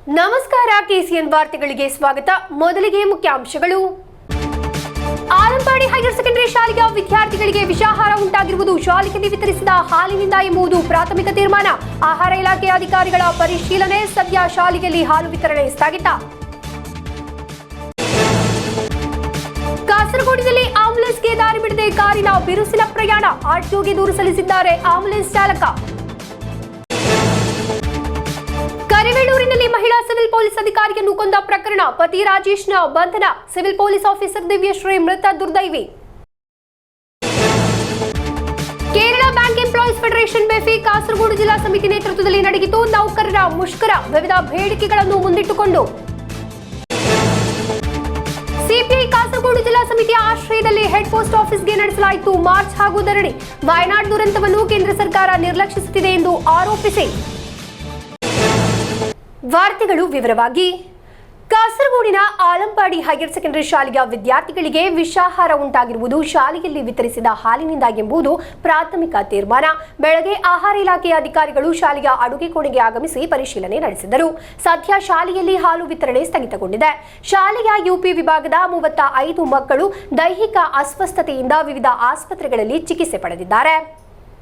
ನಮಸ್ಕಾರ, ಕೆಸಿಎನ್ ವಾರ್ತೆಗಳಿಗೆ ಸ್ವಾಗತ. ಮೊದಲಿಗೆ ಮುಖ್ಯಾಂಶಗಳು. ಆಲಂಪಾಡಿ ಹೈಯರ್ ಸೆಕೆಂಡರಿ ಶಾಲೆಯ ವಿದ್ಯಾರ್ಥಿಗಳಿಗೆ ವಿಷಾಹಾರ ಉಂಟಾಗಿರುವುದು ಶಾಲೆಗೆ ವಿತರಿಸಿದ ಹಾಲಿನಿಂದ ಎಂಬುದು ಪ್ರಾಥಮಿಕ ತೀರ್ಮಾನ. ಆಹಾರ ಇಲಾಖೆ ಅಧಿಕಾರಿಗಳ ಪರಿಶೀಲನೆ. ಸದ್ಯ ಶಾಲೆಯಲ್ಲಿ ಹಾಲು ವಿತರಣೆ ಸ್ಥಗಿತ. ಕಾಸರಗೋಡಿನಲ್ಲಿ ಆಂಬ್ಯುಲೆನ್ಸ್ಗೆ ದಾರಿ ಬಿಡದೆ ಕಾರಿನ ಬಿರುಸಿನ ಪ್ರಯಾಣ. ಆರ್ಟಿಒಗೆ ದೂರು ಸಲ್ಲಿಸಿದ್ದಾರೆ ಆಂಬ್ಯುಲೆನ್ಸ್ ಚಾಲಕ. ಕರಿವೇಳೂರಿನಲ್ಲಿ ಮಹಿಳಾ ಸಿವಿಲ್ ಪೊಲೀಸ್ ಅಧಿಕಾರಿಯನ್ನು ಕೊಂದ ಪ್ರಕರಣ. ಪತಿ ರಾಜೇಶ್ನ ಬಂಧನ. ಸಿವಿಲ್ ಪೊಲೀಸ್ ಆಫೀಸರ್ ದಿವ್ಯಶ್ರೀ ಮೃತ ದುರ್ದೈವಿ. Kerala bank employees federation BEFI Kasaragod ಜಿಲ್ಲಾ ಸಮಿತಿ ನೇತೃತ್ವದಲ್ಲಿ ನಡೆಯಿತು ನೌಕರರ ಮುಷ್ಕರ. ವಿವಿಧ ಬೇಡಿಕೆಗಳನ್ನು ಮುಂದಿಟ್ಟುಕೊಂಡು ಸಿಪಿಐ ಕಾಸರಗೋಡು ಜಿಲ್ಲಾ ಸಮಿತಿಯ ಆಶ್ರಯದಲ್ಲಿ ಹೆಡ್ ಪೋಸ್ಟ್ ಆಫೀಸ್ಗೆ ನಡೆಸಲಾಯಿತು ಮಾರ್ಚ್ ಹಾಗೂ ಧರಣಿ. ವಯನಾಡ್ ದುರಂತವನ್ನು ಕೇಂದ್ರ ಸರ್ಕಾರ ನಿರ್ಲಕ್ಷಿಸುತ್ತಿದೆ ಎಂದು ಆರೋಪಿಸಿ. ವಾರ್ತೆಗಳು ವಿವರವಾಗಿ. ಕಾಸರಗೋಡಿನ ಆಲಂಪಾಡಿ ಹೈಯರ್ ಸೆಕೆಂಡರಿ ಶಾಲೆಯ ವಿದ್ಯಾರ್ಥಿಗಳಿಗೆ ವಿಷಾಹಾರ ಉಂಟಾಗಿರುವುದು ಶಾಲೆಯಲ್ಲಿ ವಿತರಿಸಿದ ಹಾಲಿನಿಂದ ಎಂಬುದು ಪ್ರಾಥಮಿಕ ತೀರ್ಮಾನ. ಬೆಳಗ್ಗೆ ಆಹಾರ ಇಲಾಖೆಯ ಅಧಿಕಾರಿಗಳು ಶಾಲೆಯ ಅಡುಗೆ ಕೋಣೆಗೆ ಆಗಮಿಸಿ ಪರಿಶೀಲನೆ ನಡೆಸಿದರು. ಸದ್ಯ ಶಾಲೆಯಲ್ಲಿ ಹಾಲು ವಿತರಣೆ ಸ್ಥಗಿತಗೊಂಡಿದೆ. ಶಾಲೆಯ ಯುಪಿ ವಿಭಾಗದ 35 ಮಕ್ಕಳು ದೈಹಿಕ ಅಸ್ವಸ್ಥತೆಯಿಂದ ವಿವಿಧ ಆಸ್ಪತ್ರೆಗಳಲ್ಲಿ ಚಿಕಿತ್ಸೆ ಪಡೆದಿದ್ದಾರೆ.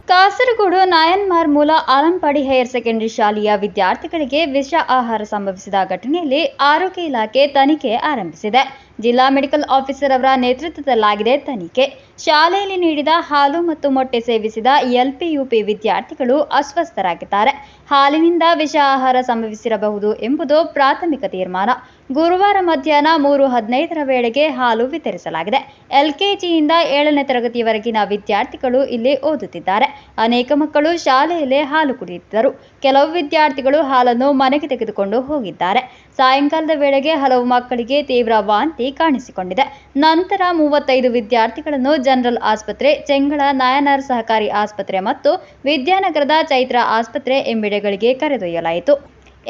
ಕಾಸರಗೋಡು ನಾಯನ್ಮಾರ್ ಮೂಲ ಆಲಂಪಾಡಿ ಹೈಯರ್ ಸೆಕೆಂಡರಿ ಶಾಲೆಯ ವಿದ್ಯಾರ್ಥಿಗಳಿಗೆ ವಿಷ ಆಹಾರ ಸಂಭವಿಸಿದ ಘಟನೆಯಲ್ಲಿ ಆರೋಗ್ಯ ಇಲಾಖೆ ತನಿಖೆ ಆರಂಭಿಸಿದೆ. ಜಿಲ್ಲಾ ಮೆಡಿಕಲ್ ಆಫೀಸರ್ ಅವರ ನೇತೃತ್ವದಲ್ಲಾಗಿದೆ ತನಿಖೆ. ಶಾಲೆಯಲ್ಲಿ ನೀಡಿದ ಹಾಲು ಮತ್ತು ಮೊಟ್ಟೆ ಸೇವಿಸಿದ ಎಲ್ಪಿಯುಪಿ ವಿದ್ಯಾರ್ಥಿಗಳು ಅಸ್ವಸ್ಥರಾಗಿದ್ದಾರೆ. ಹಾಲಿನಿಂದ ವಿಷ ಆಹಾರ ಸಂಭವಿಸಿರಬಹುದು ಎಂಬುದು ಪ್ರಾಥಮಿಕ ತೀರ್ಮಾನ. ಗುರುವಾರ ಮಧ್ಯಾಹ್ನ 3:15 ವೇಳೆಗೆ ಹಾಲು ವಿತರಿಸಲಾಗಿದೆ. ಎಲ್ಕೆಜಿಯಿಂದ 7ನೇ ತರಗತಿಯವರೆಗಿನ ವಿದ್ಯಾರ್ಥಿಗಳು ಇಲ್ಲಿ ಓದುತ್ತಿದ್ದಾರೆ. ಅನೇಕ ಮಕ್ಕಳು ಶಾಲೆಯಲ್ಲೇ ಹಾಲು ಕುಡಿಯುತ್ತಿದ್ದರು. ಕೆಲವು ವಿದ್ಯಾರ್ಥಿಗಳು ಹಾಲನ್ನು ಮನೆಗೆ ತೆಗೆದುಕೊಂಡು ಹೋಗಿದ್ದಾರೆ. ಸಾಯಂಕಾಲದ ವೇಳೆಗೆ ಹಲವು ಮಕ್ಕಳಿಗೆ ತೀವ್ರ ವಾಂತಿ ಕಾಣಿಸಿಕೊಂಡಿದೆ. ನಂತರ 35 ವಿದ್ಯಾರ್ಥಿಗಳನ್ನು ಜನರಲ್ ಆಸ್ಪತ್ರೆ, ಚೆಂಗಳ ನಾಯನಾರ್ ಸಹಕಾರಿ ಆಸ್ಪತ್ರೆ ಮತ್ತು ವಿದ್ಯಾನಗರದ ಚೈತ್ರ ಆಸ್ಪತ್ರೆ ಎಂಬೆಡೆಗಳಿಗೆ ಕರೆದೊಯ್ಯಲಾಯಿತು.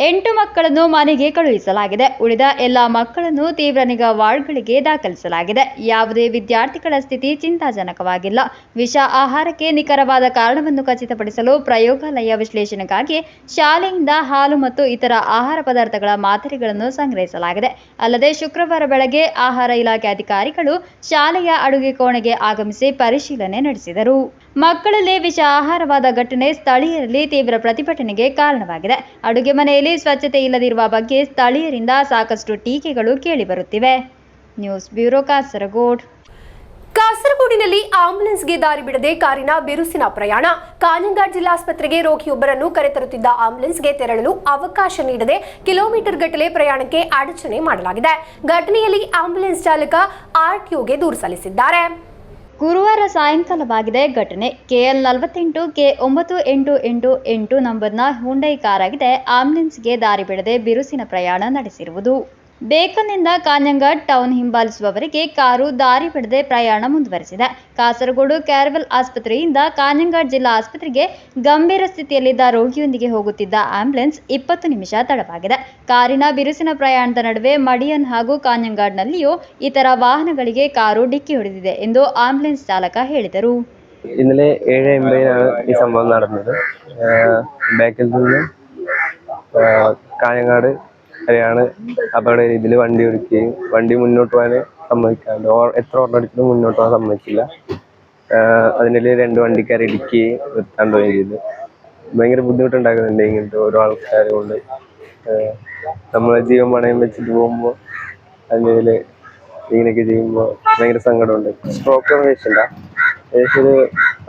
8 ಮಕ್ಕಳನ್ನು ಮನೆಗೆ ಕಳುಹಿಸಲಾಗಿದೆ. ಉಳಿದ ಎಲ್ಲ ಮಕ್ಕಳನ್ನು ತೀವ್ರ ನಿಗಾ ವಾರ್ಡ್ಗಳಿಗೆ ದಾಖಲಿಸಲಾಗಿದೆ. ಯಾವುದೇ ವಿದ್ಯಾರ್ಥಿಗಳ ಸ್ಥಿತಿ ಚಿಂತಾಜನಕವಾಗಿಲ್ಲ. ವಿಷ ಆಹಾರಕ್ಕೆ ನಿಖರವಾದ ಕಾರಣವನ್ನು ಖಚಿತಪಡಿಸಲು ಪ್ರಯೋಗಾಲಯ ವಿಶ್ಲೇಷಣೆಗಾಗಿ ಶಾಲೆಯಿಂದ ಹಾಲು ಮತ್ತು ಇತರ ಆಹಾರ ಪದಾರ್ಥಗಳ ಮಾದರಿಗಳನ್ನು ಸಂಗ್ರಹಿಸಲಾಗಿದೆ. ಅಲ್ಲದೆ ಶುಕ್ರವಾರ ಬೆಳಗ್ಗೆ ಆಹಾರ ಇಲಾಖೆ ಅಧಿಕಾರಿಗಳು ಶಾಲೆಯ ಅಡುಗೆ ಕೋಣೆಗೆ ಆಗಮಿಸಿ ಪರಿಶೀಲನೆ ನಡೆಸಿದರು. ಮಕ್ಕಳಲ್ಲಿ ವಿಷ ಆಹಾರವಾದ ಘಟನೆ ಸ್ಥಳೀಯರಲ್ಲಿ ತೀವ್ರ ಪ್ರತಿಭಟನೆಗೆ ಕಾರಣವಾಗಿದೆ. ಅಡುಗೆ ಮನೆಯಲ್ಲಿ ಸ್ವಚ್ಛತೆ ಇಲ್ಲದಿರುವ ಬಗ್ಗೆ ಸ್ಥಳೀಯರಿಂದ ಸಾಕಷ್ಟು ಟೀಕೆಗಳು ಕೇಳಿಬರುತ್ತಿವೆ. News bureau Kasaragod. ಕಾಸರಗೋಡಿನಲ್ಲಿ ಆಂಬ್ಯುಲೆನ್ಸ್ಗೆ ದಾರಿ ಬಿಡದೆ ಕಾರಿನ ಬಿರುಸಿನ ಪ್ರಯಾಣ. ಕಾಂಜಂಗಾಡ್ ಜಿಲ್ಲಾಸ್ಪತ್ರೆಗೆ ರೋಗಿಯೊಬ್ಬರನ್ನು ಕರೆತರುತ್ತಿದ್ದ ಆಂಬ್ಯುಲೆನ್ಸ್ಗೆ ತೆರಳಲು ಅವಕಾಶ ನೀಡದೆ ಕಿಲೋಮೀಟರ್ ಗಟ್ಟಲೆ ಪ್ರಯಾಣಕ್ಕೆ ಅಡಚಣೆ ಮಾಡಲಾಗಿದೆ. ಘಟನೆಯಲ್ಲಿ ಆಂಬ್ಯುಲೆನ್ಸ್ ಚಾಲಕ ಆರ್ಟಿಒಗೆ ದೂರು ಸಲ್ಲಿಸಿದ್ದಾರೆ. ಗುರುವಾರ ಸಾಯಂಕಾಲವಾಗಿದೆ ಘಟನೆ. KL 48 K9888 ನಂಬರ್ನ ಹುಂಡೈ ಕಾರಾಗಿದೆ ಆಂಬ್ಯುಲೆನ್ಸ್ಗೆ ದಾರಿ ಬಿಡದೆ ಬಿರುಸಿನ ಪ್ರಯಾಣ ನಡೆಸಿರುವುದು. ಬೇಕಲ್ನಿಂದ ಕಾಂಜಂಗಾಡ್ ಟೌನ್ ಹಿಂಬಾಲಿಸುವವರೆಗೆ ಕಾರು ದಾರಿ ಬಿಡದೆ ಪ್ರಯಾಣ ಮುಂದುವರೆಸಿದೆ. ಕಾಸರಗೋಡು ಕ್ಯಾರವೆಲ್ ಆಸ್ಪತ್ರೆಯಿಂದ ಕಾಂಜಂಗಾಡ್ ಜಿಲ್ಲಾ ಆಸ್ಪತ್ರೆಗೆ ಗಂಭೀರ ಸ್ಥಿತಿಯಲ್ಲಿದ್ದ ರೋಗಿಯೊಂದಿಗೆ ಹೋಗುತ್ತಿದ್ದ ಆಂಬ್ಯುಲೆನ್ಸ್ 20 ನಿಮಿಷ ತಡವಾಗಿದೆ. ಕಾರಿನ ಬಿರುಸಿನ ಪ್ರಯಾಣದ ನಡುವೆ ಮಡಿಯನ್ ಹಾಗೂ ಕಾಂಜಂಗಾಡ್ನಲ್ಲಿಯೂ ಇತರ ವಾಹನಗಳಿಗೆ ಕಾರು ಡಿಕ್ಕಿ ಹೊಡೆದಿದೆ ಎಂದು ಆಂಬ್ಯುಲೆನ್ಸ್ ಚಾಲಕ ಹೇಳಿದರು. ഇന്നലെ 7:50 ഈ സംഭവം നടന്നത്. ബാക്കിൽ നിന്ന് കാഞ്ഞങ്ങാട് വരെയാണ് അപകട രീതിയിൽ വണ്ടി ഓടിക്കുകയും വണ്ടി മുന്നോട്ട് പോകാൻ സമ്മതിക്കാണ്ട് എത്ര ഓർഡർ അടിച്ചിട്ടും മുന്നോട്ട് പോകാൻ സമ്മതിച്ചില്ല. അതിനിടയിൽ 2 വണ്ടിക്കാരെ ഇടിക്കുകയും നിർത്താണ്ടുകയും ചെയ്തു. ഭയങ്കര ബുദ്ധിമുട്ടുണ്ടാക്കുന്നുണ്ട് ഇങ്ങനത്തെ ഓരോ ആൾക്കാർ കൊണ്ട്. നമ്മളെ ജീവൻ പണയം വെച്ചിട്ട് പോകുമ്പോൾ അതിനിടയിൽ ഇങ്ങനെയൊക്കെ ചെയ്യുമ്പോൾ ഭയങ്കര സങ്കടമുണ്ട്. സ്ട്രോക്ക് പേഷ്യൻ്റാണ്. ഏകദേശം ഒരു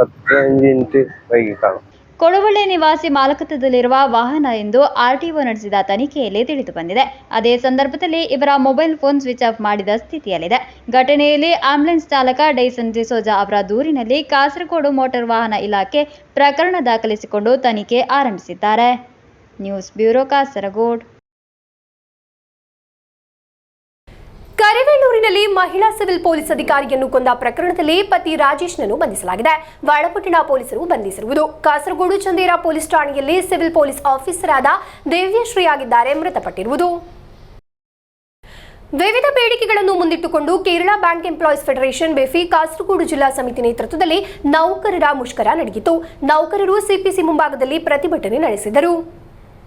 10-15 മിനിറ്റ് വൈകി കാണും. ಕೊಡವಳ್ಳಿ ನಿವಾಸಿ ಮಾಲಕತ್ವದಲ್ಲಿರುವ ವಾಹನ ಎಂದು ಆರ್ಟಿಒ ನಡೆಸಿದ ತನಿಖೆಯಲ್ಲಿ ತಿಳಿದು ಬಂದಿದೆ. ಅದೇ ಸಂದರ್ಭದಲ್ಲಿ ಇವರ ಮೊಬೈಲ್ ಫೋನ್ ಸ್ವಿಚ್ ಆಫ್ ಮಾಡಿದ ಸ್ಥಿತಿಯಲ್ಲಿದೆ. ಘಟನೆಯಲ್ಲಿ ಆಂಬ್ಯುಲೆನ್ಸ್ ಚಾಲಕ ಡೈಸನ್ ಡಿಸೋಜಾ ಅವರ ದೂರಿನಲ್ಲಿ ಕಾಸರಗೋಡು ಮೋಟಾರ್ ವಾಹನ ಇಲಾಖೆ ಪ್ರಕರಣ ದಾಖಲಿಸಿಕೊಂಡು ತನಿಖೆ ಆರಂಭಿಸಿದ್ದಾರೆ. News bureau Kasaragod. ಕರಿವೇಳೂರಿನಲ್ಲಿ ಮಹಿಳಾ ಸಿವಿಲ್ ಪೊಲೀಸ್ ಅಧಿಕಾರಿಯನ್ನು ಕೊಂದ ಪ್ರಕರಣದಲ್ಲಿ ಪತಿ ರಾಜೇಶ್ನನ್ನು ಬಂಧಿಸಲಾಗಿದೆ. ವಾಳಪಟ್ಟಣ ಪೊಲೀಸರು ಬಂಧಿಸಿರುವುದು. ಕಾಸರಗೋಡು ಚಂದೇರ ಪೊಲೀಸ್ ಠಾಣೆಯಲ್ಲಿ ಸಿವಿಲ್ ಪೊಲೀಸ್ ಆಫೀಸರ್ ಆದ ದಿವ್ಯಶ್ರೀ ಆಗಿದ್ದಾರೆ ಮೃತಪಟ್ಟಿರುವುದು. ವಿವಿಧ ಬೇಡಿಕೆಗಳನ್ನು ಮುಂದಿಟ್ಟುಕೊಂಡು Kerala bank employees federation BEFI Kasaragod ಜಿಲ್ಲಾ ಸಮಿತಿ ನೇತೃತ್ವದಲ್ಲಿ ನೌಕರರ ಮುಷ್ಕರ ನಡೆಯಿತು. ನೌಕರರು ಸಿಪಿಸಿ ಮುಂಭಾಗದಲ್ಲಿ ಪ್ರತಿಭಟನೆ ನಡೆಸಿದರು.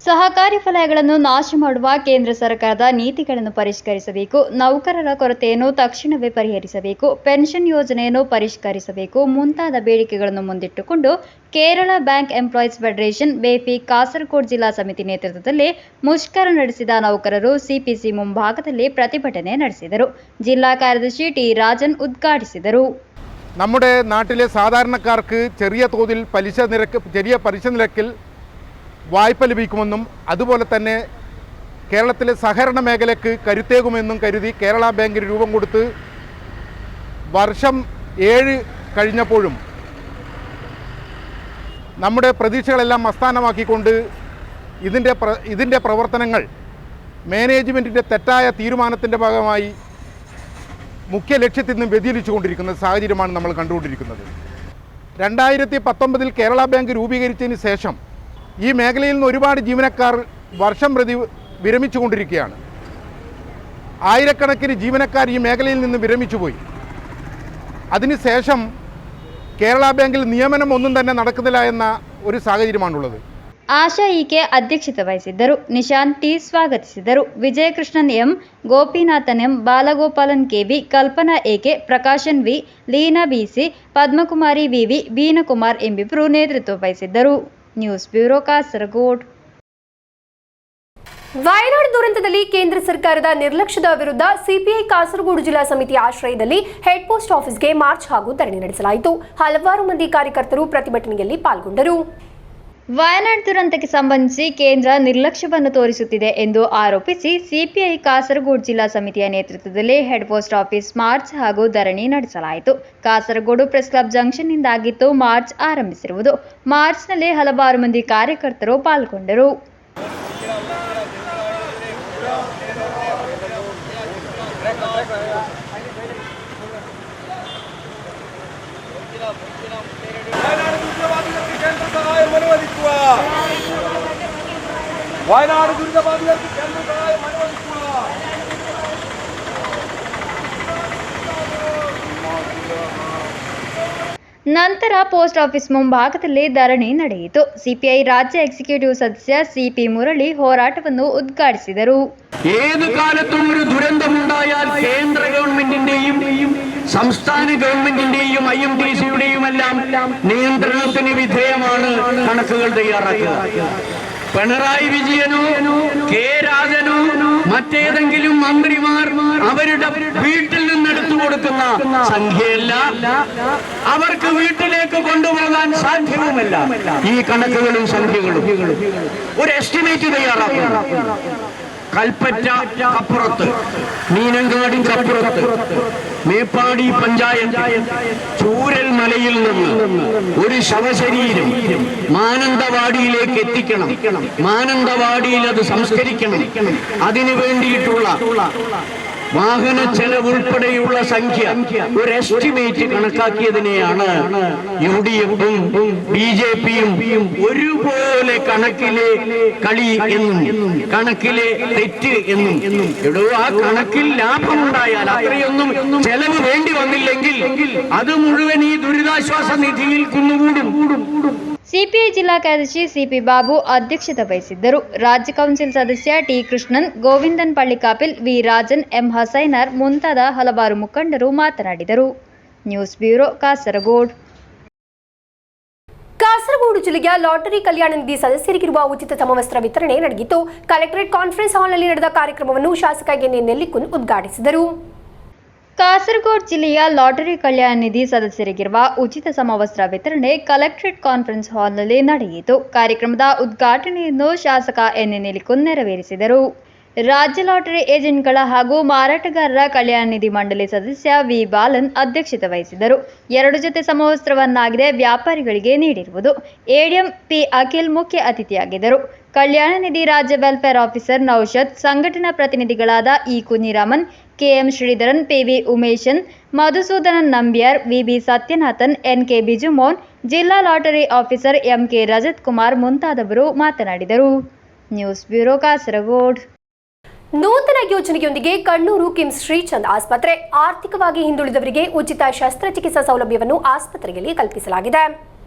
ಸಹಕಾರಿ ವಲಯಗಳನ್ನು ನಾಶ ಮಾಡುವ ಕೇಂದ್ರ ಸರ್ಕಾರದ ನೀತಿಗಳನ್ನು ಪರಿಷ್ಕರಿಸಬೇಕು, ನೌಕರರ ಕೊರತೆಯನ್ನು ತಕ್ಷಣವೇ ಪರಿಹರಿಸಬೇಕು, ಪೆನ್ಷನ್ ಯೋಜನೆಯನ್ನು ಪರಿಷ್ಕರಿಸಬೇಕು ಮುಂತಾದ ಬೇಡಿಕೆಗಳನ್ನು ಮುಂದಿಟ್ಟುಕೊಂಡು Kerala bank employees federation BEFI Kasaragod ಜಿಲ್ಲಾ ಸಮಿತಿ ನೇತೃತ್ವದಲ್ಲಿ ಮುಷ್ಕರ ನಡೆಸಿದ ನೌಕರರು ಸಿಪಿಸಿ ಮುಂಭಾಗದಲ್ಲಿ പ്രതിഭಟನೆ ನಡೆಸಿದರು. ജില്ലാ ಕಾರ್ಯದರ್ശി ടി രാജൻ ഉദ്ഘാടിಸಿದರು. നമ്മുടെ നാട്ടിലെ സാധാരണക്കാർക്ക് ചെറിയ തോതിൽ ചെറിയ പലിശ നിരക്കിൽ വായ്പ ലഭിക്കുമെന്നും അതുപോലെ തന്നെ കേരളത്തിലെ സഹകരണ മേഖലയ്ക്ക് കരുത്തേകുമെന്നും കരുതി കേരള ബാങ്കിന് രൂപം കൊടുത്ത് വർഷം 7 കഴിഞ്ഞപ്പോഴും നമ്മുടെ പ്രതീക്ഷകളെല്ലാം അസ്ഥാനമാക്കിക്കൊണ്ട് ഇതിൻ്റെ പ്രവർത്തനങ്ങൾ മാനേജ്മെൻറ്റിൻ്റെ തെറ്റായ തീരുമാനത്തിൻ്റെ ഭാഗമായി മുഖ്യ ലക്ഷ്യത്തിൽ നിന്ന് വ്യതിചലിച്ചുകൊണ്ടിരിക്കുന്ന സാഹചര്യമാണ് നമ്മൾ കണ്ടുകൊണ്ടിരിക്കുന്നത്. 2019 കേരള ബാങ്ക് രൂപീകരിച്ചതിന് ശേഷം ഈ മേഖലയിൽ നിന്ന് ഒരുപാട് ജീവനക്കാർ വർഷം പ്രതി വിരമിച്ചുകൊണ്ടിരിക്കുകയാണ്. ആയിരക്കണക്കിന് ജീവനക്കാർ ഈ മേഖലയിൽ നിന്ന് വിരമിച്ചുപോയി. അതിനുശേഷം കേരള ബാങ്കിൽ നിയമനം ഒന്നും തന്നെ നടക്കുന്നില്ല എന്ന ഒരു സാഹചര്യമാണുള്ളത്. ಆಶಾ ಈಕೆ ಅಧ್ಯಕ್ಷತೆ ವಹಿಸಿದ್ದರು. ನಿಶಾಂತ್ ಟಿ ಸ್ವಾಗತಿಸಿದರು. ವಿಜಯಕೃಷ್ಣನ್ ಎಂ, ಗೋಪಿನಾಥನ್ ಎಂ, ಬಾಲಗೋಪಾಲನ್ ಕೆವಿ, ಕಲ್ಪನಾ ಎಕೆ, ಪ್ರಕಾಶನ್ ವಿ, ಲೀನಾ ಬಿಸಿ, ಪದ್ಮಕುಮಾರಿ ವಿವಿ, ವೀನಕುಮಾರ್ ಎಂಬಿಬ್ಬರು ನೇತೃತ್ವ ವಹಿಸಿದ್ದರು. News bureau Kasaragod. ವಯನಾಡು ದುರಂತದಲ್ಲಿ ಕೇಂದ್ರ ಸರ್ಕಾರದ ನಿರ್ಲಕ್ಷ್ಯದ ವಿರುದ್ಧ ಸಿಪಿಐ ಕಾಸರಗೋಡು ಜಿಲ್ಲಾ ಸಮಿತಿ ಆಶ್ರಯದಲ್ಲಿ ಹೆಡ್ ಪೋಸ್ಟ್ ಆಫೀಸ್ಗೆ ಮಾರ್ಚ್ ಹಾಗೂ ಧರಣಿ ನಡೆಸಲಾಯಿತು. ಹಲವಾರು ಮಂದಿ ಕಾರ್ಯಕರ್ತರು ಪ್ರತಿಭಟನೆಯಲ್ಲಿ ಪಾಲ್ಗೊಂಡರು. ವಯನಾಡ್ ದುರಂತಕ್ಕೆ ಸಂಬಂಧಿಸಿ ಕೇಂದ್ರ ನಿರ್ಲಕ್ಷ್ಯವನ್ನು ತೋರಿಸುತ್ತಿದೆ ಎಂದು ಆರೋಪಿಸಿ ಸಿಪಿಐ ಕಾಸರಗೋಡು ಜಿಲ್ಲಾ ಸಮಿತಿಯ ನೇತೃತ್ವದಲ್ಲಿ ಹೆಡ್ ಪೋಸ್ಟ್ ಆಫೀಸ್ ಮಾರ್ಚ್ ಹಾಗೂ ಧರಣಿ ನಡೆಸಲಾಯಿತು. ಕಾಸರಗೋಡು ಪ್ರೆಸ್ ಕ್ಲಬ್ ಜಂಕ್ಷನ್ನಿಂದಾಗಿತ್ತು ಮಾರ್ಚ್ ಆರಂಭಿಸಿರುವುದು. ಮಾರ್ಚ್ನಲ್ಲಿ ಹಲವಾರು ಮಂದಿ ಕಾರ್ಯಕರ್ತರು ಪಾಲ್ಗೊಂಡರು. വയനാട് ദുരിതബാധിതർക്ക് കേന്ദ്ര സഹായം അനുവദിക്കുക. ನಂತರ ಪೋಸ್ಟ್ ಆಫೀಸ್ ಮುಂಭಾಗದಲ್ಲಿ ಧರಣಿ ನಡೆಯಿತು. ಸಿಪಿಐ ರಾಜ್ಯ ಎಕ್ಸಿಕ್ಯೂಟಿವ್ ಸದಸ್ಯ ಸಿಪಿ ಮುರಳಿ ಹೋರಾಟವನ್ನು ಉದ್ಘಾಟಿಸಿದರು. ഏത് കാലത്തും ഒരു ദുരന്തമുണ്ടായാൽ കേന്ദ്ര ഗവൺമെന്റിന്റെയും സംസ്ഥാന ഗവൺമെന്റിന്റെയും IMTCയുടെയും എല്ലാം നിയന്ത്രണത്തിന് വിധേയമാണ് കണക്കുകൾ തയ്യാറാക്കുക. പിണറായി വിജയനോ കെ രാജനോ മറ്റേതെങ്കിലും മന്ത്രിമാർ അവരുടെ വീട്ടിൽ നിന്നെടുത്തു കൊടുക്കുന്ന സംഖ്യയല്ല, അവർക്ക് വീട്ടിലേക്ക് കൊണ്ടുപോകാൻ സാധ്യവുമല്ല. ഈ കണക്കുകളും സംഖ്യകളും ഒരു എസ്റ്റിമേറ്റ് തയ്യാറാക്കുക. കൽപ്പറ്റ കപ്പുറത്ത്, മീനങ്ങാടിക്കപ്പുറത്ത്, മേപ്പാടി പഞ്ചായത്ത് ചൂരൽ മലയിൽ നിന്ന് ഒരു ശവശരീരം മാനന്തവാടിയിലേക്ക് എത്തിക്കണം. മാനന്തവാടിയിൽ അത് സംസ്കരിക്കണം. അതിനു വേണ്ടിയിട്ടുള്ള വാഹന ചെലവ് ഉൾപ്പെടെയുള്ള സംഖ്യ ഒരു എസ്റ്റിമേറ്റ് കണക്കാക്കിയതിനെയാണ് UDFും BJPയും ഒരുപോലെ കണക്കിലെ കളി എന്നും കണക്കിലെ തെറ്റ് എന്നും. എടോ, ആ കണക്കിൽ ലാഭമുണ്ടായാൽ അത്രയൊന്നും ചെലവ് വേണ്ടി വന്നില്ലെങ്കിൽ അത് മുഴുവൻ ഈ ദുരിതാശ്വാസ നിധിയിൽ കുന്നുകൂടും. ಸಿಪಿಐ ಜಿಲ್ಲಾ ಕಾರ್ಯದರ್ಶಿ ಸಿಪಿ ಬಾಬು ಅಧ್ಯಕ್ಷತೆ ವಹಿಸಿದ್ದರು. ರಾಜ್ಯ ಕೌನ್ಸಿಲ್ ಸದಸ್ಯ T Krishnan, Govindan Pallikapil, V Rajan, M Hasainar ಮುಂತಾದ ಹಲವಾರು ಮುಖಂಡರು ಮಾತನಾಡಿದರು. News bureau Kasaragod. ಕಾಸರಗೋಡು ಜಿಲ್ಲೆಯ ಲಾಟರಿ ಕಲ್ಯಾಣ ನಿಧಿ ಸದಸ್ಯರಿಗಿರುವ ಉಚಿತ ಸಮವಸ್ತ್ರ ವಿತರಣೆ ನಡೆಯಿತು. ಕಲೆಕ್ಟರೇಟ್ ಕಾನ್ಫರೆನ್ಸ್ ಹಾಲ್ನಲ್ಲಿ ನಡೆದ ಕಾರ್ಯಕ್ರಮವನ್ನು ಶಾಸಕ ಎನ್ ಎ ನೆಲ್ಲಿಕುನ್ ಉದ್ಘಾಟಿಸಿದರು. ಕಾಸರಗೋಡು ಜಿಲ್ಲೆಯ ಲಾಟರಿ ಕಲ್ಯಾಣ ನಿಧಿ ಸದಸ್ಯರಿಗಿರುವ ಉಚಿತ ಸಮವಸ್ತ್ರ ವಿತರಣೆ ಕಲೆಕ್ಟರೇಟ್ ಕಾನ್ಫರೆನ್ಸ್ ಹಾಲ್ನಲ್ಲಿ ನಡೆಯಿತು. ಕಾರ್ಯಕ್ರಮದ ಉದ್ಘಾಟನೆಯನ್ನು ಶಾಸಕ ಎನ್ ಎ ನೆಲ್ಲಿಕುನ್ ನೆರವೇರಿಸಿದರು. ರಾಜ್ಯ ಲಾಟರಿ ಏಜೆಂಟ್ಗಳ ಹಾಗೂ ಮಾರಾಟಗಾರರ ಕಲ್ಯಾಣ ನಿಧಿ ಮಂಡಳಿ ಸದಸ್ಯ ವಿ ಬಾಲನ್ ಅಧ್ಯಕ್ಷತೆ ವಹಿಸಿದರು. 2 ಜೊತೆ ಸಮವಸ್ತ್ರವನ್ನಾಗಿದೆ ವ್ಯಾಪಾರಿಗಳಿಗೆ ನೀಡಿರುವುದು. ಎಡಿಎಂ ಪಿ ಅಖಿಲ್ ಮುಖ್ಯ ಅತಿಥಿಯಾಗಿದ್ದರು. ಕಲ್ಯಾಣ ನಿಧಿ ರಾಜ್ಯ ವೆಲ್ಫೇರ್ ಆಫೀಸರ್ ನೌಷದ್, ಸಂಘಟನಾ ಪ್ರತಿನಿಧಿಗಳಾದ E Kunhiraman, KM Sreedharan, PV Umeshan, Madhusudanan Nambiar, VB Sathyanathan, NK Bijumon, ಜಿಲ್ಲಾ lottery officer MK Rajath Kumar ಮುಂತಾದವರು ಮಾತನಾಡಿದರು. News bureau Kasaragod. ನೂತನ ಯೋಜನೆಯೊಂದಿಗೆ ಕಣ್ಣೂರು ಕಿಮ್ಸ್ ಶ್ರೀಚಂದ್ ಆಸ್ಪತ್ರೆ ಆರ್ಥಿಕವಾಗಿ ಹಿಂದುಳಿದವರಿಗೆ ಉಚಿತ ಶಸ್ತ್ರಚಿಕಿತ್ಸಾ ಸೌಲಭ್ಯವನ್ನು ಆಸ್ಪತ್ರೆಯಲ್ಲಿ ಕಲ್ಪಿಸಲಾಗಿದೆ.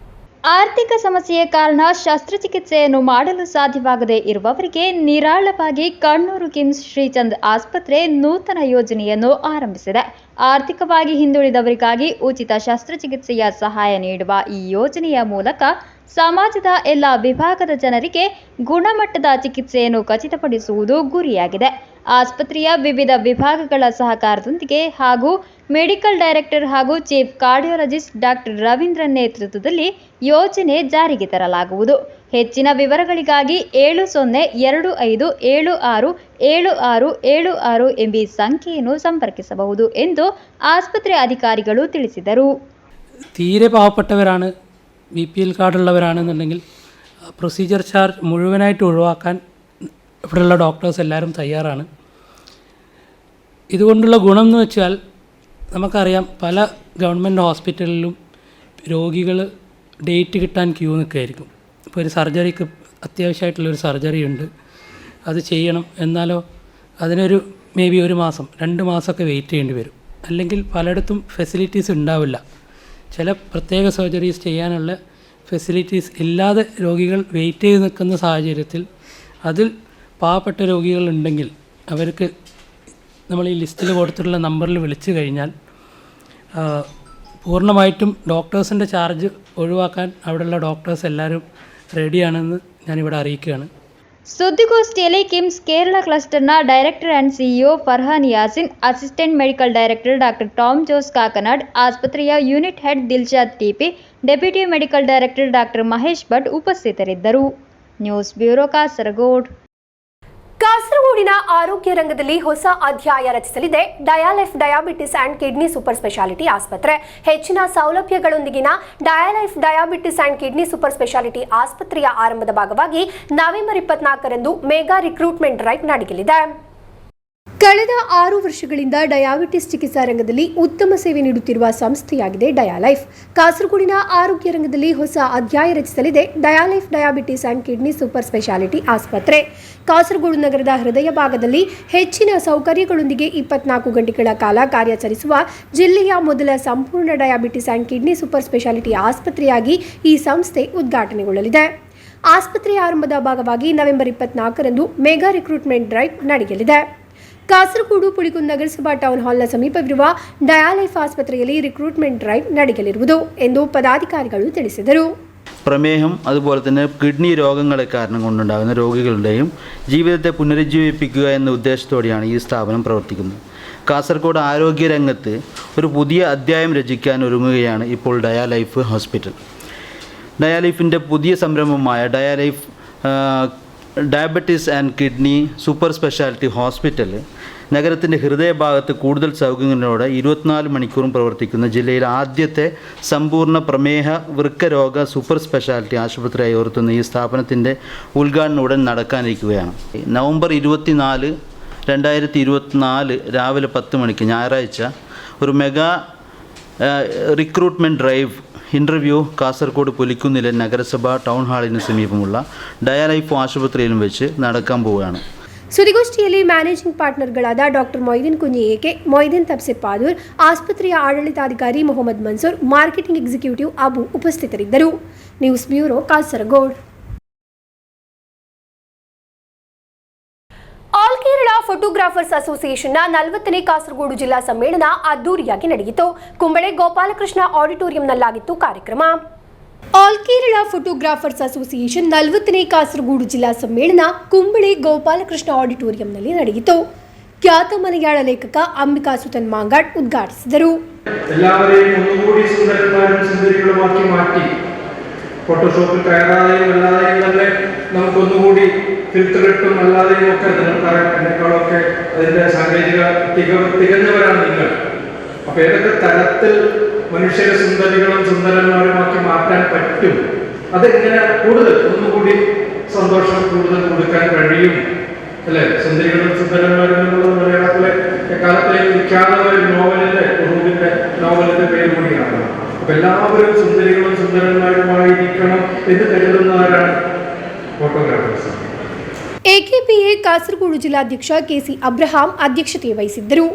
ಆರ್ಥಿಕ ಸಮಸ್ಯೆಯ ಕಾರಣ ಶಸ್ತ್ರಚಿಕಿತ್ಸೆಯನ್ನು ಮಾಡಲು ಸಾಧ್ಯವಾಗದೇ ಇರುವವರಿಗೆ ನಿರಾಳವಾಗಿ ಕಣ್ಣೂರು ಕಿಮ್ಸ್ ಶ್ರೀಚಂದ್ ಆಸ್ಪತ್ರೆ ನೂತನ ಯೋಜನೆಯನ್ನು ಆರಂಭಿಸಿದೆ. ಆರ್ಥಿಕವಾಗಿ ಹಿಂದುಳಿದವರಿಗಾಗಿ ಉಚಿತ ಶಸ್ತ್ರಚಿಕಿತ್ಸೆಯ ಸಹಾಯ ನೀಡುವ ಈ ಯೋಜನೆಯ ಮೂಲಕ ಸಮಾಜದ ಎಲ್ಲ ವಿಭಾಗದ ಜನರಿಗೆ ಗುಣಮಟ್ಟದ ಚಿಕಿತ್ಸೆಯನ್ನು ಖಚಿತಪಡಿಸುವುದು ಗುರಿಯಾಗಿದೆ. ಆಸ್ಪತ್ರೆಯ ವಿವಿಧ ವಿಭಾಗಗಳ ಸಹಕಾರದೊಂದಿಗೆ ಹಾಗೂ ಮೆಡಿಕಲ್ ಡೈರೆಕ್ಟರ್ ಹಾಗೂ ಚೀಫ್ ಕಾರ್ಡಿಯಾಲಜಿಸ್ಟ್ ಡಾಕ್ಟರ್ ರವೀಂದ್ರನ್ ನೇತೃತ್ವದಲ್ಲಿ ಯೋಜನೆ ಜಾರಿಗೆ ತರಲಾಗುವುದು. ಹೆಚ್ಚಿನ ವಿವರಗಳಿಗಾಗಿ 7025767676 ಎಂಬ ಸಂಖ್ಯೆಯನ್ನು ಸಂಪರ್ಕಿಸಬಹುದು ಎಂದು ಆಸ್ಪತ್ರೆ അധികാരിಗಳು ತಿಳಿಸಿದರು. തീരെ പാവപ്പെട്ടവരാണ്, BPL കാർഡുള്ളവരാണെന്നുണ്ടെങ്കിൽ പ്രൊസീജിയർ ചാർജ് മുഴുവനായിട്ട് ഒഴിവാക്കാൻ ഇവിടെയുള്ള ഡോക്ടേഴ്സ് എല്ലാവരും തയ്യാറാണ്. ഇതുകൊണ്ടുള്ള ഗുണം എന്ന് വെച്ചാൽ നമുക്കറിയാം, പല ഗവൺമെൻറ് ഹോസ്പിറ്റലിലും രോഗികൾ ഡേറ്റ് കിട്ടാൻ ക്യൂ നിൽക്കുകയായിരിക്കും. ഇപ്പോൾ ഒരു സർജറിക്ക് അത്യാവശ്യമായിട്ടുള്ളൊരു സർജറി ഉണ്ട്, അത് ചെയ്യണം, എന്നാലോ അതിനൊരു മേബി 1 മാസം 2 മാസമൊക്കെ വെയിറ്റ് ചെയ്യേണ്ടി വരും. അല്ലെങ്കിൽ പലയിടത്തും ഫെസിലിറ്റീസ് ഉണ്ടാവില്ല. ചില പ്രത്യേക സർജറീസ് ചെയ്യാനുള്ള ഫെസിലിറ്റീസ് ഇല്ലാതെ രോഗികൾ വെയിറ്റ് ചെയ്ത് നിൽക്കുന്ന സാഹചര്യത്തിൽ അതിൽ പാവപ്പെട്ട രോഗികളുണ്ടെങ്കിൽ അവർക്ക് നമ്മൾ ഈ ലിസ്റ്റിൽ കൊടുത്തിട്ടുള്ള നമ്പറിൽ വിളിച്ചു കഴിഞ്ഞാൽ പൂർണ്ണമായിട്ടും ഡോക്ടേഴ്സിൻ്റെ ചാർജ് ഒഴിവാക്കാൻ അവിടെയുള്ള ഡോക്ടേഴ്സ് എല്ലാവരും റെഡിയാണെന്ന് ഞാനിവിടെ അറിയിക്കുകയാണ്. ಸುದ್ದಿಗೋಷ್ಠಿಯಲ್ಲಿ ಕಿಮ್ಸ್ ಕೇರಳ ಕ್ಲಸ್ಟರ್ನ director and CEO Farhan Yasin, assistant medical director doctor Tom Jose Kakkanad, ಆಸ್ಪತ್ರೆಯ unit head Dilshad TP, deputy medical director doctor Mahesh Bhat ಉಪಸ್ಥಿತರಿದ್ದರು. News bureau Kasaragod. ಕಾಸರಗೋಡಿನ ಆರೋಗ್ಯ ರಂಗದಲ್ಲಿ ಹೊಸ ಅಧ್ಯಾಯ ರಚಿಸಲಿದೆ Dialife diabetes and kidney super speciality ಆಸ್ಪತ್ರೆ. ಹೆಚ್ಚಿನ ಸೌಲಭ್ಯಗಳೊಂದಿಗಿನ Dialife diabetes and kidney super speciality ಆಸ್ಪತ್ರೆಯ ಆರಂಭದ ಭಾಗವಾಗಿ ನವೆಂಬರ್ 24ರಂದು ಮೆಗಾ ರಿಕ್ರೂಟ್ಮೆಂಟ್ ಡ್ರೈವ್ ನಡೆಯಲಿದೆ. ಕಳೆದ 6 ವರ್ಷಗಳಿಂದ ಡಯಾಬಿಟಿಸ್ ಚಿಕಿತ್ಸಾ ರಂಗದಲ್ಲಿ ಉತ್ತಮ ಸೇವೆ ನೀಡುತ್ತಿರುವ ಸಂಸ್ಥೆಯಾಗಿದೆ ಡಯಾಲೈಫ್. ಕಾಸರಗೋಡಿನ ಆರೋಗ್ಯ ರಂಗದಲ್ಲಿ ಹೊಸ ಅಧ್ಯಾಯ ರಚಿಸಲಿದೆ Dialife diabetes and kidney super speciality ಆಸ್ಪತ್ರೆ. ಕಾಸರಗೋಡು ನಗರದ ಹೃದಯ ಭಾಗದಲ್ಲಿ ಹೆಚ್ಚಿನ ಸೌಕರ್ಯಗಳೊಂದಿಗೆ 24 ಗಂಟೆಗಳ ಕಾಲ ಕಾರ್ಯಾಚರಿಸುವ ಜಿಲ್ಲೆಯ ಮೊದಲ ಸಂಪೂರ್ಣ diabetes and kidney super speciality ಆಸ್ಪತ್ರೆಯಾಗಿ ಈ ಸಂಸ್ಥೆ ಉದ್ಘಾಟನೆಗೊಳ್ಳಲಿದೆ. ಆಸ್ಪತ್ರೆಯ ಆರಂಭದ ಭಾಗವಾಗಿ ನವೆಂಬರ್ 24ರಂದು ಮೆಗಾ ರಿಕ್ರೂಟ್ಮೆಂಟ್ ಡ್ರೈವ್ ನಡೆಯಲಿದೆ. ಕಾಸರಗೋಡು ಪುಳಿಕುಂದ್ ನಗರಸಭಾ ಟೌನ್ ಹಾಲ್ನ ಸಮೀಪವಿರುವ ಡಯಾಲೈಫ್ ಆಸ್ಪತ್ರೆಯಲ್ಲಿ ರಿಕ್ರೂಟ್ಮೆಂಟ್ ಡ್ರೈವ್ ನಡೆಯಲಿರುವುದು ಎಂದು പദാധികാരിಗಳು ತಿಳಿಸಿದರು. പ്രമേഹം അതുപോലെ തന്നെ കിഡ്നി രോഗങ്ങളെ കാരണം കൊണ്ടുണ്ടാകുന്ന രോഗികളുടെയും ജീവിതത്തെ പുനരുജ്ജീവിപ്പിക്കുക എന്ന ഉദ്ദേശത്തോടെയാണ് ഈ സ്ഥാപനം പ്രവർത്തിക്കുന്നത്. കാസർഗോഡ് ആരോഗ്യരംഗത്ത് ഒരു പുതിയ അധ്യായം രചിക്കാൻ ഒരുങ്ങുകയാണ് ഇപ്പോൾ ഡയാലൈഫ് ഹോസ്പിറ്റൽ. ഡയാലൈഫിൻ്റെ പുതിയ സംരംഭമായ Dialife diabetes and kidney super speciality hospital നഗരത്തിൻ്റെ ഹൃദയഭാഗത്ത് കൂടുതൽ സൗകര്യങ്ങളോടെ 24 മണിക്കൂറും പ്രവർത്തിക്കുന്ന ജില്ലയിലെ ആദ്യത്തെ സമ്പൂർണ്ണ പ്രമേഹ വൃക്കരോഗ സൂപ്പർ സ്പെഷ്യാലിറ്റി ആശുപത്രിയായി ഉയർത്തുന്ന ഈ സ്ഥാപനത്തിൻ്റെ ഉദ്ഘാടനം ഉടൻ നടക്കാനിരിക്കുകയാണ്. നവംബർ 24, 2024 രാവിലെ 10 മണിക്ക് ഞായറാഴ്ച ഒരു mega recruitment drive interview Kasaragod പുലിക്കുന്നിലെ നഗരസഭ ടൗൺ ഹാളിന് സമീപമുള്ള ഡയാലൈഫ് ആശുപത്രിയിലും വെച്ച് നടക്കാൻ പോവുകയാണ്. ಸುದ್ದಿಗೋಷ್ಠಿಯಲ್ಲಿ ಮ್ಯಾನೇಜಿಂಗ್ ಪಾರ್ಟ್ನರ್ಗಳಾದ ಡಾಕ್ಟರ್ ಮೊಯ್ದೀನ್ ಕುಂಜಿ ಎಕೆ, ಮೊಯ್ದೀನ್ ತಬ್ಸೆಪಾದೂರ್, ಆಸ್ಪತ್ರೆಯ ಆಡಳಿತಾಧಿಕಾರಿ ಮೊಹಮ್ಮದ್ ಮನ್ಸೂರ್, ಮಾರ್ಕೆಟಿಂಗ್ ಎಕ್ಸಿಕ್ಯೂಟಿವ್ ಅಬು ಉಪಸ್ಥಿತರಿದ್ದರು. News bureau Kasaragod. All Kerala photographers ಅಸೋಸಿಯೇಷನ್ನ 40ನೇ ಕಾಸರಗೋಡು ಜಿಲ್ಲಾ ಸಮ್ಮೇಳನ ಅದ್ದೂರಿಯಾಗಿ ನಡೆಯಿತು. ಕುಂಬಳೆ ಗೋಪಾಲಕೃಷ್ಣ ಆಡಿಟೋರಿಯಂನಲ್ಲಾಗಿತ್ತು ಕಾರ್ಯಕ್ರಮ. ಆಲ್ ಕೇರಳ ಫೋಟೋಗ್ರಾಫರ್ಸ್ ಅಸೋಸಿಯೇಷನ್ 40ನೇ ಕಾಸರಗೋಡು ಜಿಲ್ಲಾ ಸಮ್ಮೇಳನ ಕುಂಬಳೆ ಗೋಪಾಲಕೃಷ್ಣ ಆಡಿಟೋರಿಯಂನಲ್ಲಿ ನಡೆಯಿತು. ಖ್ಯಾತ ಮಲಯಾಳ ಲೇಖಕ ಅಂಬಿಕಾ ಸುತನ್ ಮಾಂಗಾಡ್ ಉದ್ಘಾಟಿಸಿದರು. എല്ലാവരെയും ഒന്നുകൂടി സുന്ദരന്മാരും സുന്ദരികളുമാക്കി മാറ്റി ഫോട്ടോഷോപ്പിൽ കയറാതെയും അല്ലാതെയും തന്നെ നമുക്കൊന്നുകൂടി ഫിൽറ്ററിട്ടും അല്ലാതെയും ഒക്കെ എന്നെക്കാളൊക്കെ അതിൻ്റെ സാങ്കേതിക തികഞ്ഞവരാണ് നിങ്ങൾ. അപ്പോൾ ഏതൊക്കെ തരത്തിൽ മനുഷ്യരെ സുന്ദരികളും സുന്ദരന്മാരുമാക്കി മാറ്റാൻ പറ്റും, അതെങ്ങനെ കൂടുതൽ ഒന്നുകൂടി സന്തോഷം കൂടുതൽ കൊടുക്കാൻ കഴിയും അല്ലേ? സുന്ദരികളും സുന്ദരന്മാരും എന്നുള്ളത് മലയാളത്തിലെ എക്കാലത്തെ വിഖ്യാതമായ നോവലിന്റെ പേര് കൂടിയാണ്. അപ്പൊ എല്ലാവരും സുന്ദരികളും സുന്ദരന്മാരുമായിരിക്കണം എന്ന് കരുതുന്നവരാണ് ഫോട്ടോഗ്രാഫേഴ്സ്. ಎಕೆಪಿಎ ಕಾಸರಗೋಡು ಜಿಲ್ಲಾಧ್ಯಕ್ಷ ಕೆಸಿ ಅಬ್ರಹಾಂ ಅಧ್ಯಕ್ಷತೆ ವಹಿಸಿದ್ದರು.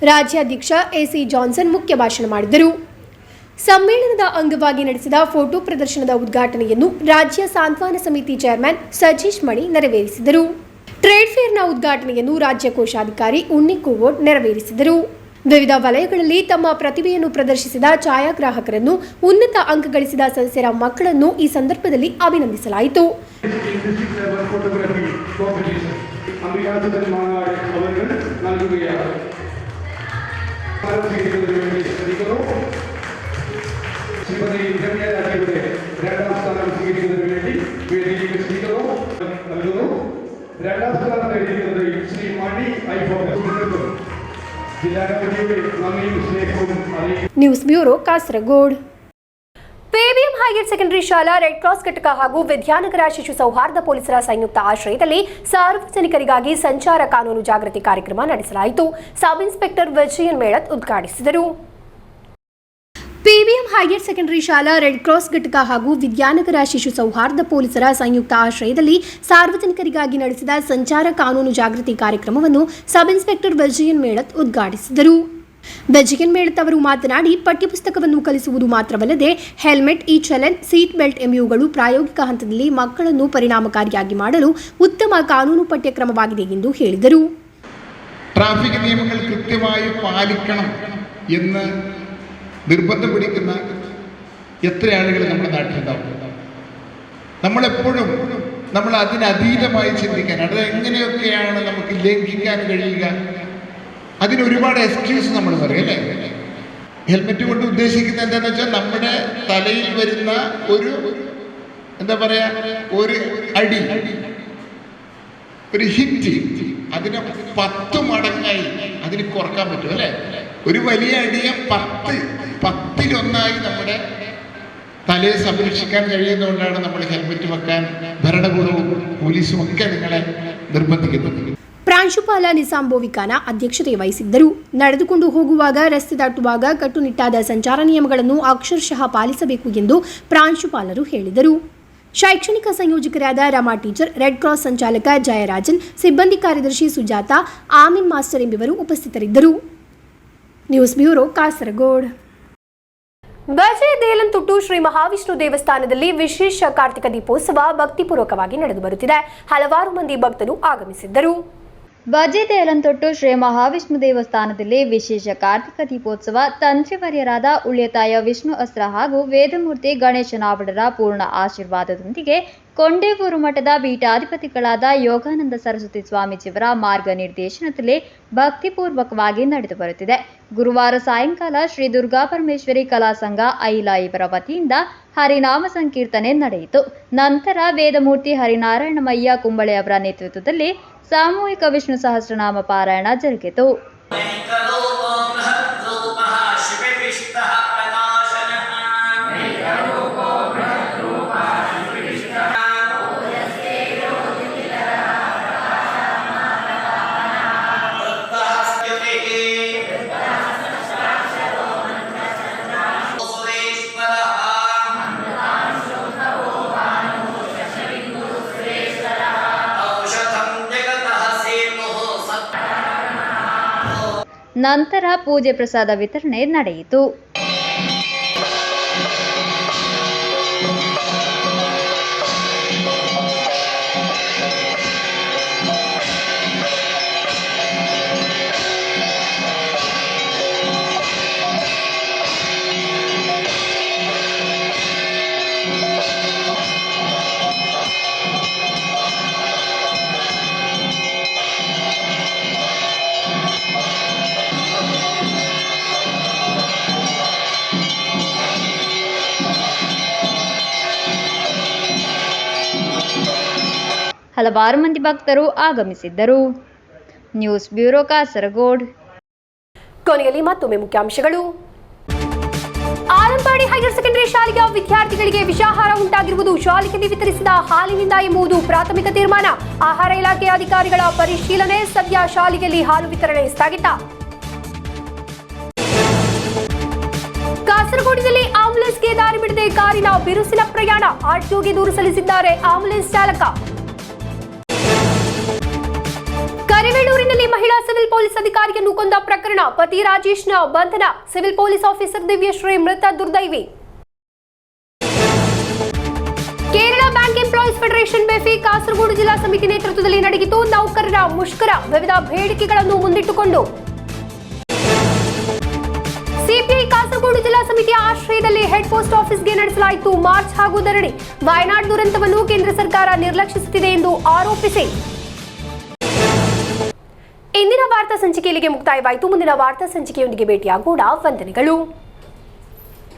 ರಾಜ್ಯಾಧ್ಯಕ್ಷ ಎಸಿ ಜಾನ್ಸನ್ ಮುಖ್ಯ ಭಾಷಣ ಮಾಡಿದರು. ಸಮ್ಮೇಳನದ ಅಂಗವಾಗಿ ನಡೆಸಿದ ಫೋಟೋ ಪ್ರದರ್ಶನದ ಉದ್ಘಾಟನೆಯನ್ನು ರಾಜ್ಯ ಸಾಂತ್ವನ ಸಮಿತಿ ಚೇರ್ಮನ್ ಸಜೀಶ್ ಮಣಿ ನೆರವೇರಿಸಿದರು. ಟ್ರೇಡ್ ಫೇರ್ನ ಉದ್ಘಾಟನೆಯನ್ನು ರಾಜ್ಯ ಕೋಶಾಧಿಕಾರಿ ಉಣ್ಣಿ ಕೋವೋಡ್ ನೆರವೇರಿಸಿದರು. ವಿವಿಧ ವಲಯಗಳಲ್ಲಿ ತಮ್ಮ ಪ್ರತಿಭೆಯನ್ನು ಪ್ರದರ್ಶಿಸಿದ ಛಾಯಾಗ್ರಾಹಕರನ್ನು, ಉನ್ನತ ಅಂಕ ಗಳಿಸಿದ ಸದಸ್ಯರ ಮಕ್ಕಳನ್ನು ಈ ಸಂದರ್ಭದಲ್ಲಿ ಅಭಿನಂದಿಸಲಾಯಿತು. News bureau Kasaragod. PBM higher secondary ಶಾಲಾ ರೆಡ್ ಕ್ರಾಸ್ ಘಟಕ ಹಾಗೂ ವಿದ್ಯಾನಗರ ಶಿಶು ಸೌಹಾರ್ದ ಪೊಲೀಸರ ಸಂಯುಕ್ತ ಆಶ್ರಯದಲ್ಲಿ ಸಾರ್ವಜನಿಕರಿಗಾಗಿ ಸಂಚಾರ ಕಾನೂನು ಜಾಗೃತಿ ಕಾರ್ಯಕ್ರಮ ನಡೆಸಲಾಯಿತು. ಸಬ್ ಇನ್ಸ್ಪೆಕ್ಟರ್ ವಿಜಯನ್ ಮೇಳತ್ ಉದ್ಘಾಟಿಸಿದರು. ಪಿಬಿಎಂ ಹೈಯರ್ ಸೆಕೆಂಡರಿ ಶಾಲಾ ರೆಡ್ ಕ್ರಾಸ್ ಘಟಕ ಹಾಗೂ ವಿದ್ಯಾನಗರ ಶಿಶು ಸೌಹಾರ್ದ ಪೊಲೀಸರ ಸಂಯುಕ್ತ ಆಶ್ರಯದಲ್ಲಿ ಸಾರ್ವಜನಿಕರಿಗಾಗಿ ನಡೆಸಿದ ಸಂಚಾರ ಕಾನೂನು ಜಾಗೃತಿ ಕಾರ್ಯಕ್ರಮವನ್ನು ಸಬ್ ಇನ್ಸ್ಪೆಕ್ಟರ್ ವಿಜಯನ್ ಮೇಳತ್ ಉದ್ಘಾಟಿಸಿದರು. ವಿಜಯನ್ ಮೇಳತ್ ಅವರು ಮಾತನಾಡಿ, ಪಠ್ಯಪುಸ್ತಕವನ್ನು ಕಲಿಸುವುದು ಮಾತ್ರವಲ್ಲದೆ helmet, E challan, seat belt ಎಂಬುವುಗಳು ಪ್ರಾಯೋಗಿಕ ಹಂತದಲ್ಲಿ ಮಕ್ಕಳನ್ನು ಪರಿಣಾಮಕಾರಿಯಾಗಿ ಮಾಡಲು ಉತ್ತಮ ಕಾನೂನು ಪಠ್ಯಕ್ರಮವಾಗಿದೆ ಎಂದು ಹೇಳಿದರು. ട്രാഫിക് നിയമങ്ങൾ കൃത്യമായി പാലിക്കണം എന്ന് നിർബന്ധം പിടിക്കുന്ന എത്ര ആളുകൾ നമ്മുടെ നാട്ടിലുണ്ടാവും. നമ്മളെപ്പോഴും നമ്മൾ അതിനതീതമായി ചിന്തിക്കാൻ, അത് എങ്ങനെയൊക്കെയാണ് നമുക്ക് ലംഘിക്കാൻ കഴിയുക, അതിനൊരുപാട് എക്സ്ക്യൂസ് നമ്മൾ പറയും അല്ലേ. ഹെൽമെറ്റ് കൊണ്ട് ഉദ്ദേശിക്കുന്നത് എന്താണെന്ന് വെച്ചാൽ നമ്മുടെ തലയിൽ വരുന്ന ഒരു എന്താ പറയുക, ഒരു അടി, ഒരു ഹിറ്റ്, അതിനെ 10 മടങ്ങായി അതിന് കുറക്കാൻ പറ്റും അല്ലേ. ഒരു വലിയ അടിയെ 10-1 നമ്മുടെ തലയെ സംരക്ഷിക്കാൻ കഴിയുന്നതുകൊണ്ടാണ് നമ്മൾ ഹെൽമെറ്റ് വെക്കാൻ ഭരണകൂടവും പോലീസും ഒക്കെ നിങ്ങളെ നിർബന്ധിക്കുന്നത്. ಪ್ರಾಂಶುಪಾಲ ನಿಸಾಂ ಬೋವಿಕಾನ ಅಧ್ಯಕ್ಷತೆ ವಹಿಸಿದ್ದರು. ನಡೆದುಕೊಂಡು ಹೋಗುವಾಗ, ರಸ್ತೆ ದಾಟುವಾಗ ಕಟ್ಟುನಿಟ್ಟಾದ ಸಂಚಾರ ನಿಯಮಗಳನ್ನು ಅಕ್ಷರಶಃ ಪಾಲಿಸಬೇಕು ಎಂದು ಪ್ರಾಂಶುಪಾಲರು ಹೇಳಿದರು. ಶೈಕ್ಷಣಿಕ ಸಂಯೋಜಕರಾದ ರಮಾ ಟೀಚರ್, ರೆಡ್ ಕ್ರಾಸ್ ಸಂಚಾಲಕ ಜಯರಾಜನ್, ಸಿಬ್ಬಂದಿ ಕಾರ್ಯದರ್ಶಿ ಸುಜಾತ, ಆಮಿನ್ ಮಾಸ್ಟರ್ ಎಂಬುವರು ಉಪಸ್ಥಿತರಿದ್ದರು. News bureau Kasaragod. ಬಜೆ ದೇಲಂತುಟ್ಟು ಶ್ರೀ ಮಹಾವಿಷ್ಣು ದೇವಸ್ಥಾನದಲ್ಲಿ ವಿಶೇಷ ಕಾರ್ತಿಕ ದೀಪೋತ್ಸವ ಭಕ್ತಿಪೂರ್ವಕವಾಗಿ ನಡೆದು ಬರುತ್ತಿದೆ. ಹಲವಾರು ಮಂದಿ ಭಕ್ತರು ಆಗಮಿಸಿದ್ದರು. ಬಜೆ ದೇಲಂತೊಟ್ಟು ಶ್ರೀ ಮಹಾವಿಷ್ಣು ದೇವಸ್ಥಾನದಲ್ಲಿ ವಿಶೇಷ ಕಾರ್ತಿಕ ದೀಪೋತ್ಸವ ತಂತ್ರಿವರ್ಯರಾದ ಉಳ್ಯತಾಯ ವಿಷ್ಣು ಅಸ್ತ್ರ ಹಾಗೂ ವೇದಮೂರ್ತಿ ಗಣೇಶನಾವಡರ ಪೂರ್ಣ ಆಶೀರ್ವಾದದೊಂದಿಗೆ ಕೊಂಡೇವೂರು ಮಠದ ಪೀಠಾಧಿಪತಿಗಳಾದ ಯೋಗಾನಂದ ಸರಸ್ವತಿ ಸ್ವಾಮೀಜಿಯವರ ಮಾರ್ಗನಿರ್ದೇಶನದಲ್ಲಿ ಭಕ್ತಿಪೂರ್ವಕವಾಗಿ ನಡೆದು ಬರುತ್ತಿದೆ. ಗುರುವಾರ ಸಾಯಂಕಾಲ ಶ್ರೀ ದುರ್ಗಾ ಪರಮೇಶ್ವರಿ ಕಲಾ ಸಂಘ ಐಲಾ ಇವರ ವತಿಯಿಂದ ಹರಿನಾಮ ಸಂಕೀರ್ತನೆ ನಡೆಯಿತು. ನಂತರ ವೇದಮೂರ್ತಿ ಹರಿನಾರಾಯಣಮಯ್ಯ ಕುಂಬಳೆ ಅವರ ನೇತೃತ್ವದಲ್ಲಿ ಸಾಮೂಹಿಕ ವಿಷ್ಣು ಸಹಸ್ರನಾಮ ಪಾರಾಯಣ ಜರುಗಿತು. ನಂತರ ಪೂಜೆ ಪ್ರಸಾದ ವಿತರಣೆ ನಡೆಯಿತು. ಹಲವಾರು ಮಂದಿ ಭಕ್ತರು ಆಗಮಿಸಿದ್ದರು. News bureau Kasaragod. ಕೊನೆಯಲ್ಲಿ ಮತ್ತೊಮ್ಮೆ ಮುಖ್ಯಾಂಶಗಳು. ಆಲಂಪಾಡಿ ಹೈಯರ್ ಸೆಕೆಂಡರಿ ಶಾಲೆಯ ವಿದ್ಯಾರ್ಥಿಗಳಿಗೆ ವಿಷಾಹಾರ ಉಂಟಾಗಿರುವುದು ಶಾಲೆಯಲ್ಲಿ ವಿತರಿಸಿದ ಹಾಲಿನಿಂದ ಎಂಬುದು ಪ್ರಾಥಮಿಕ ತೀರ್ಮಾನ. ಆಹಾರ ಇಲಾಖೆ ಅಧಿಕಾರಿಗಳ ಪರಿಶೀಲನೆ. ಸದ್ಯ ಶಾಲೆಯಲ್ಲಿ ಹಾಲು ವಿತರಣೆ ಸ್ಥಗಿತ. ಕಾಸರಗೋಡಿನಲ್ಲಿ ಆಂಬುಲೆನ್ಸ್ಗೆ ದಾರಿ ಬಿಡದೆ ಕಾರಿನ ಬಿರುಸಿನ ಪ್ರಯಾಣ. ಆರ್ಟಿಒಗೆ ದೂರು ಸಲ್ಲಿಸಿದ್ದಾರೆ ಆಂಬುಲೆನ್ಸ್ ಚಾಲಕ. ಕರಿವೇಳೂರಿನಲ್ಲಿ ಮಹಿಳಾ ಸಿವಿಲ್ ಪೊಲೀಸ್ ಅಧಿಕಾರಿಯನ್ನು ಕೊಂದ ಪ್ರಕರಣ, ಪತಿ ರಾಜೇಶ್ನ ಬಂಧನ, ಸಿವಿಲ್ ಪೊಲೀಸ್ ಆಫೀಸರ್ ದಿವ್ಯಶ್ರೀ ಮೃತ ದುರ್ದೈವಿ. Kerala bank employees federation BEFI Kasaragod ಜಿಲ್ಲಾ ಸಮಿತಿ ನೇತೃತ್ವದಲ್ಲಿ ನಡೆಯಿತು ನೌಕರರ ಮುಷ್ಕರ, ವಿವಿಧ ಬೇಡಿಕೆಗಳನ್ನು ಮುಂದಿಟ್ಟುಕೊಂಡು. ಸಿಪಿಐ ಕಾಸರಗೋಡು ಜಿಲ್ಲಾ ಸಮಿತಿಯ ಆಶ್ರಯದಲ್ಲಿ ಹೆಡ್ ಪೋಸ್ಟ್ ಆಫೀಸ್ಗೆ ನಡೆಸಲಾಯಿತು ಮಾರ್ಚ್ ಹಾಗೂ ಧರಣಿ. ವಯನಾಡ್ ದುರಂತವನ್ನು ಕೇಂದ್ರ ಸರ್ಕಾರ ನಿರ್ಲಕ್ಷಿಸುತ್ತಿದೆ ಎಂದು ಆರೋಪಿಸಿ. ಇಂದಿನ ವಾರ್ತಾ ಸಂಚಿಕೆ ಇಲ್ಲಿಗೆ ಮುಕ್ತಾಯವಾಯಿತು. ಮುಂದಿನ ವಾರ್ತಾ ಸಂಚಿಕೆಯೊಂದಿಗೆ ಭೇಟಿಯಾಗೋಣ. ವಂದನೆಗಳು.